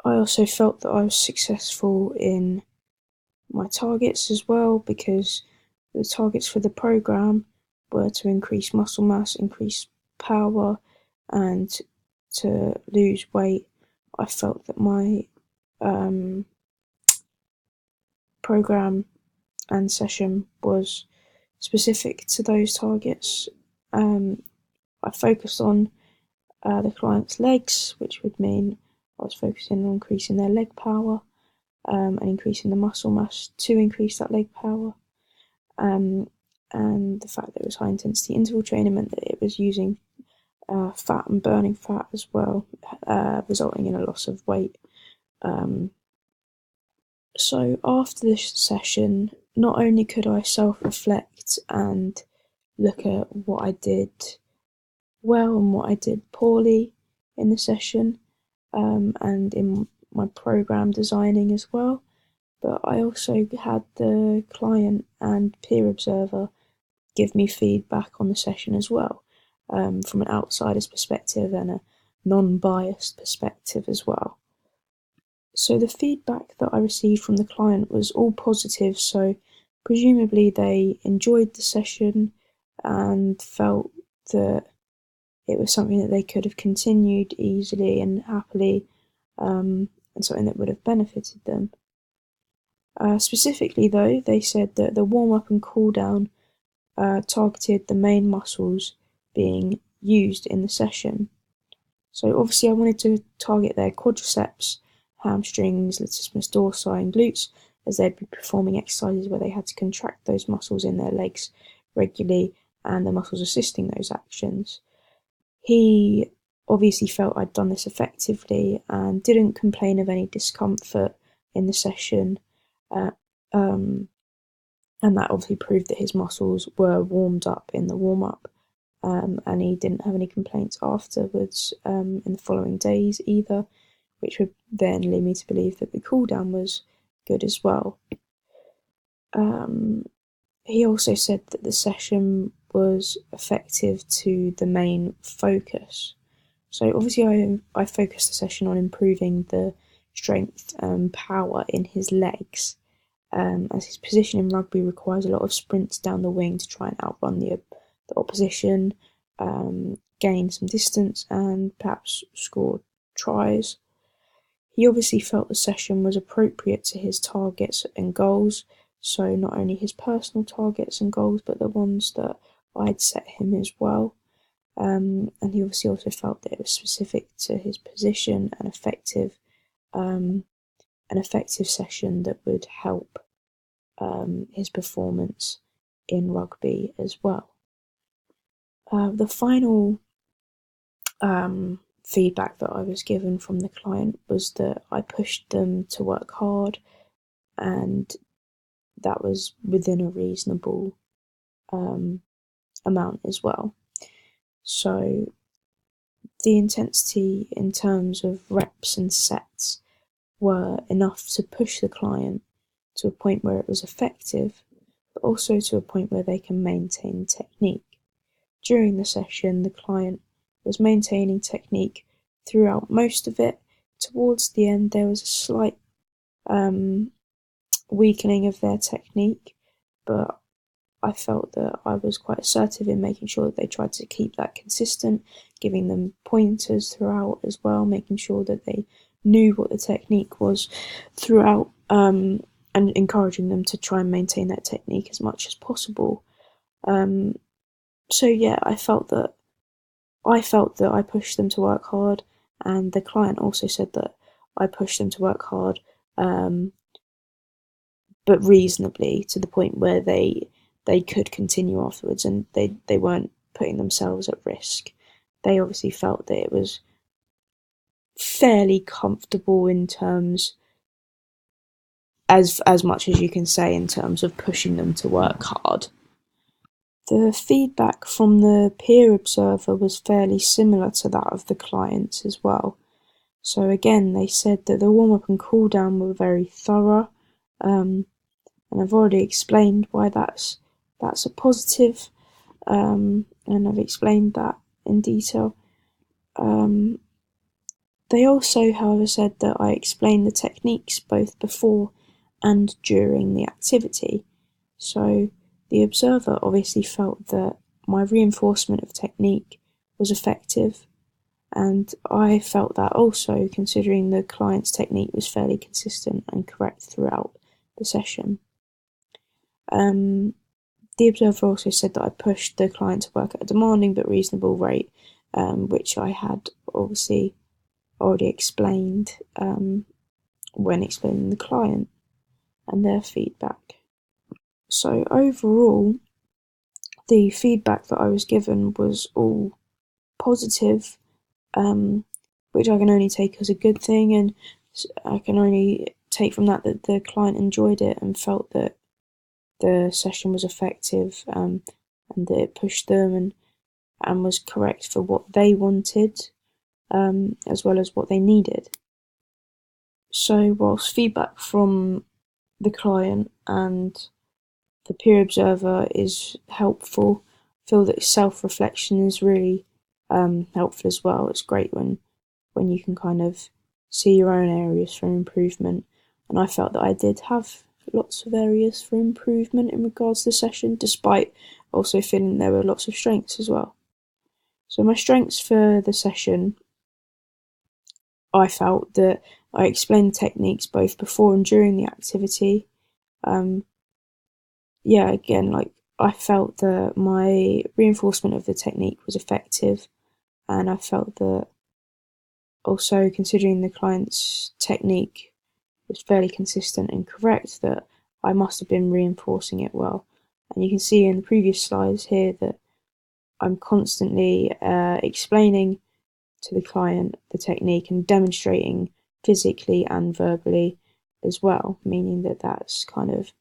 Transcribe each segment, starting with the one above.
I also felt that I was successful in my targets as well, because the targets for the program were to increase muscle mass, increase power, and to lose weight. I felt that my program and session was specific to those targets. I focused on the client's legs, which would mean I was focusing on increasing their leg power and increasing the muscle mass to increase that leg power. And the fact that it was high intensity interval training meant that it was using fat and burning fat as well, resulting in a loss of weight. So after this session, not only could I self-reflect and look at what I did well and what I did poorly in the session, and in my program designing as well, but I also had the client and peer observer give me feedback on the session as well, from an outsider's perspective and a non-biased perspective as well. So the feedback that I received from the client was all positive, so presumably they enjoyed the session and felt that it was something that they could have continued easily and happily, and something that would have benefited them. Specifically though, they said that the warm-up and cool-down targeted the main muscles being used in the session. So obviously I wanted to target their quadriceps, hamstrings, latissimus dorsi and glutes, as they'd be performing exercises where they had to contract those muscles in their legs regularly and the muscles assisting those actions. He obviously felt I'd done this effectively and didn't complain of any discomfort in the session, and that obviously proved that his muscles were warmed up in the warm-up, and he didn't have any complaints afterwards in the following days either, which would then lead me to believe that the cool-down was good as well. He also said that the session was effective to the main focus. So obviously I focused the session on improving the strength and power in his legs, as his position in rugby requires a lot of sprints down the wing to try and outrun the opposition, gain some distance and perhaps score tries. He obviously felt the session was appropriate to his targets and goals, so not only his personal targets and goals but the ones that I'd set him as well. And he obviously also felt that it was specific to his position and an effective session that would help his performance in rugby as well. The final feedback that I was given from the client was that I pushed them to work hard, and that was within a reasonable amount as well. So the intensity in terms of reps and sets were enough to push the client to a point where it was effective, but also to a point where they can maintain technique. During the session, the client was maintaining technique throughout most of it. Towards the end, there was a slight weakening of their technique, but I felt that I was quite assertive in making sure that they tried to keep that consistent, giving them pointers throughout as well, making sure that they knew what the technique was throughout, and encouraging them to try and maintain that technique as much as possible. So yeah, I felt that I pushed them to work hard, and the client also said that I pushed them to work hard, but reasonably, to the point where they could continue afterwards and they weren't putting themselves at risk. They obviously felt that it was fairly comfortable in terms, as much as you can say, in terms of pushing them to work hard. The feedback from the peer observer was fairly similar to that of the clients as well. So again, they said that the warm-up and cool-down were very thorough, and I've already explained why that's a positive, and I've explained that in detail. They also, however, said that I explained the techniques both before and during the activity. So the observer obviously felt that my reinforcement of technique was effective, and I felt that also, considering the client's technique was fairly consistent and correct throughout the session. The observer also said that I pushed the client to work at a demanding but reasonable rate, which I had obviously already explained when explaining the client and their feedback. So overall, the feedback that I was given was all positive, which I can only take as a good thing, and I can only take from that the client enjoyed it and felt that the session was effective, and that it pushed them and was correct for what they wanted, as well as what they needed. So whilst feedback from the client and the peer observer is helpful, I feel that self-reflection is really helpful as well. It's great when you can kind of see your own areas for improvement, and I felt that I did have lots of areas for improvement in regards to the session, despite also feeling there were lots of strengths as well. So my strengths for the session, I felt that I explained the techniques both before and during the activity. Again, like, I felt that my reinforcement of the technique was effective, and I felt that also, considering the client's technique was fairly consistent and correct, that I must have been reinforcing it well. And you can see in the previous slides here that I'm constantly explaining to the client the technique and demonstrating physically and verbally as well, meaning that that's kind of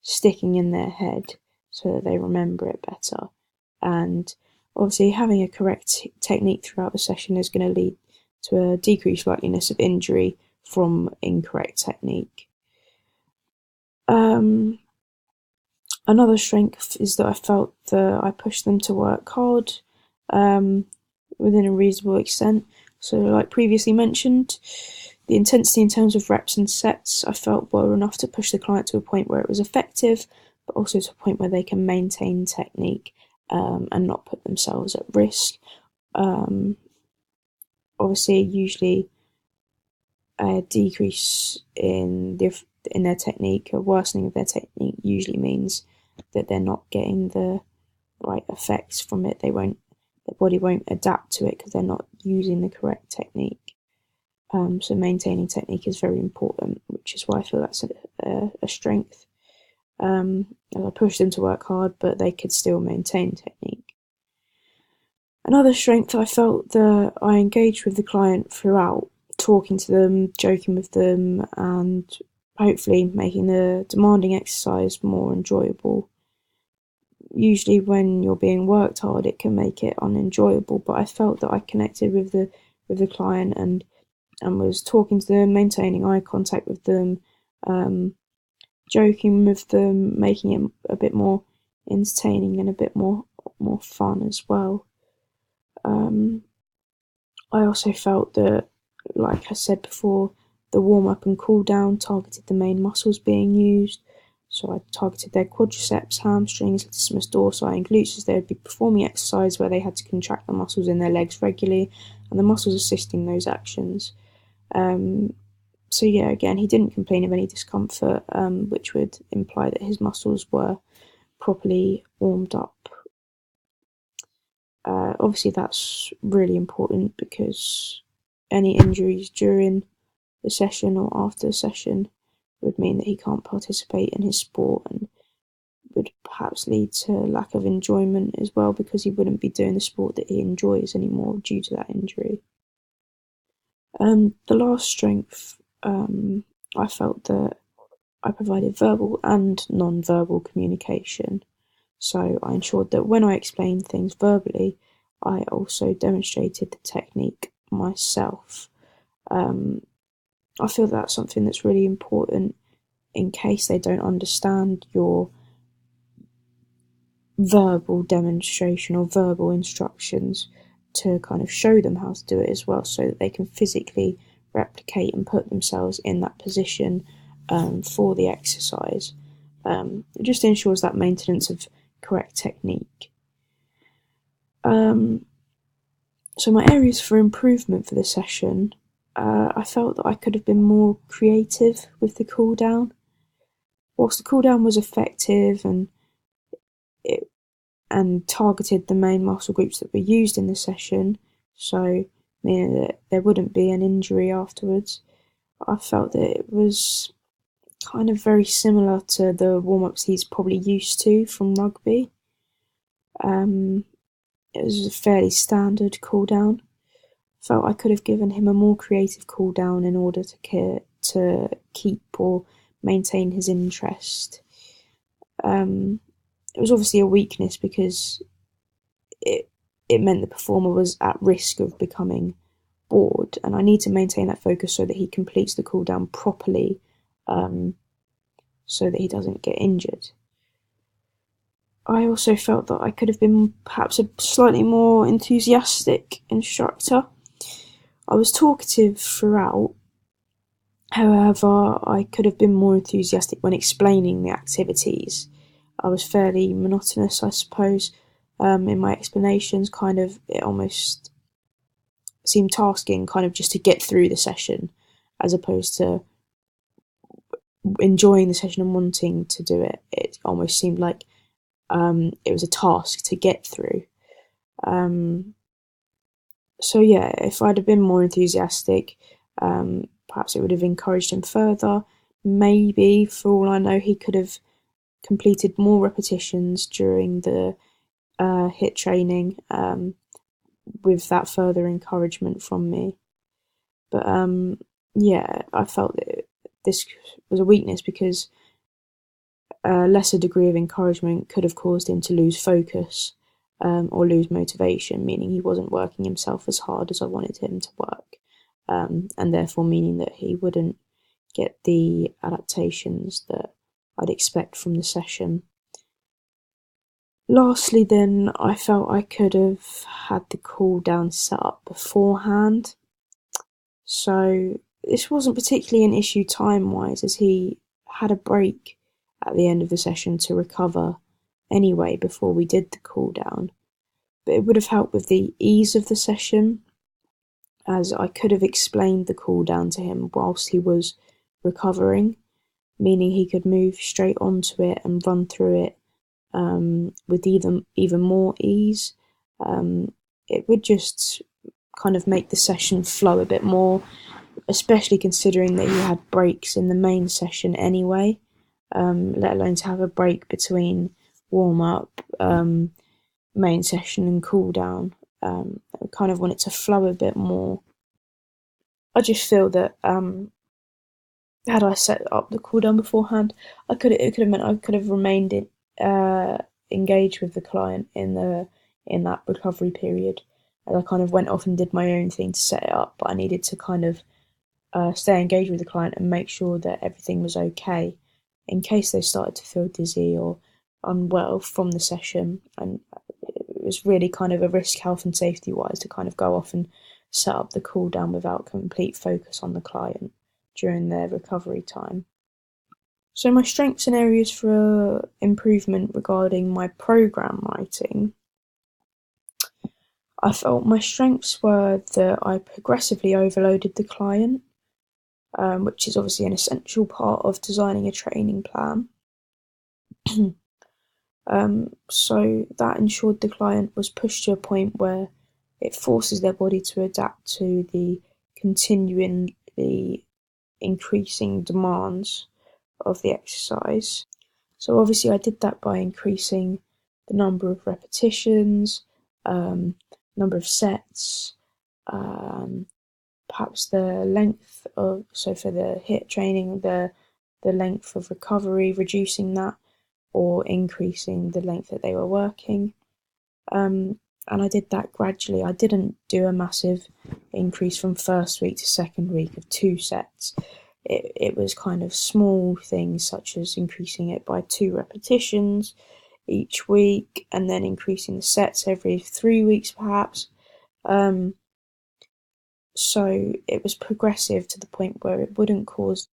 sticking in their head so that they remember it better. And obviously, having a correct technique throughout the session is going to lead to a decreased likeliness of injury from incorrect technique. Another strength is that I felt that I pushed them to work hard within a reasonable extent. So, like previously mentioned, the intensity in terms of reps and sets I felt were enough to push the client to a point where it was effective, but also to a point where they can maintain technique and not put themselves at risk. Obviously, usually a decrease in their technique, a worsening of their technique, usually means that they're not getting the right effects from it. Their body won't adapt to it because they're not using the correct technique. So maintaining technique is very important, which is why I feel that's a strength. I pushed them to work hard, but they could still maintain technique. Another strength, I felt that I engaged with the client throughout, talking to them, joking with them, and hopefully making the demanding exercise more enjoyable. Usually when you're being worked hard, it can make it unenjoyable, but I felt that I connected with the client and was talking to them, maintaining eye contact with them, joking with them, making it a bit more entertaining and a bit more fun as well. I also felt that, like I said before, the warm-up and cool-down targeted the main muscles being used. So I targeted their quadriceps, hamstrings, latissimus dorsi, and glutes as they would be performing exercise where they had to contract the muscles in their legs regularly, and the muscles assisting those actions. So yeah, again, he didn't complain of any discomfort, which would imply that his muscles were properly warmed up. Obviously, that's really important because any injuries during the session or after the session would mean that he can't participate in his sport and would perhaps lead to lack of enjoyment as well, because he wouldn't be doing the sport that he enjoys anymore due to that injury. The last strength, I felt that I provided verbal and non-verbal communication. So I ensured that when I explained things verbally, I also demonstrated the technique myself. I feel that's something that's really important in case they don't understand your verbal demonstration or verbal instructions, to kind of show them how to do it as well, so that they can physically replicate and put themselves in that position for the exercise. It just ensures that maintenance of correct technique. So my areas for improvement for the session, I felt that I could have been more creative with the cool down. Whilst the cool down was effective and targeted the main muscle groups that were used in the session, so meaning that there wouldn't be an injury afterwards, I felt that it was kind of very similar to the warm-ups he's probably used to from rugby. It was a fairly standard cool down. Felt I could have given him a more creative cool down in order to keep or maintain his interest. It was obviously a weakness because it meant the performer was at risk of becoming bored, and I need to maintain that focus so that he completes the cool down properly, so that he doesn't get injured. I also felt that I could have been perhaps a slightly more enthusiastic instructor. I was talkative throughout, however, I could have been more enthusiastic when explaining the activities. I was fairly monotonous, I suppose, in my explanations. Kind of, it almost seemed tasking, kind of just to get through the session, as opposed to enjoying the session and wanting to do it. It almost seemed like it was a task to get through. So yeah, if I'd have been more enthusiastic, perhaps it would have encouraged him further. Maybe, for all I know, he could have completed more repetitions during the HIIT training, with that further encouragement from me. But yeah, I felt that this was a weakness because a lesser degree of encouragement could have caused him to lose focus, or lose motivation, meaning he wasn't working himself as hard as I wanted him to work, and therefore meaning that he wouldn't get the adaptations that I'd expect from the session. Lastly then, I felt I could have had the cool down set up beforehand. So this wasn't particularly an issue time-wise, as he had a break at the end of the session to recover anyway before we did the cool down. But it would have helped with the ease of the session, as I could have explained the cool down to him whilst he was recovering, meaning he could move straight onto it and run through it with even more ease. It would just kind of make the session flow a bit more, especially considering that he had breaks in the main session anyway, let alone to have a break between warm-up, main session and cool down. I kind of want it to flow a bit more. I just feel that had I set up the cool down beforehand, it could have meant I could have remained engaged with the client in that recovery period. As I kind of went off and did my own thing to set it up, but I needed to kind of stay engaged with the client and make sure that everything was okay, in case they started to feel dizzy or unwell from the session. And it was really kind of a risk, health and safety wise, to kind of go off and set up the cool down without complete focus on the client during their recovery time. So my strengths and areas for improvement regarding my program writing, I felt my strengths were that I progressively overloaded the client, which is obviously an essential part of designing a training plan. So that ensured the client was pushed to a point where it forces their body to adapt to the continually increasing demands of the exercise. So obviously I did that by increasing the number of repetitions, number of sets, perhaps the length of, so for the HIIT training, the length of recovery, reducing that or increasing the length that they were working. And I did that gradually. I didn't do a massive increase from first week to second week of 2 sets. It was kind of small things, such as increasing it by 2 repetitions each week, and then increasing the sets every 3 weeks perhaps, Um, so it was progressive to the point where it wouldn't cause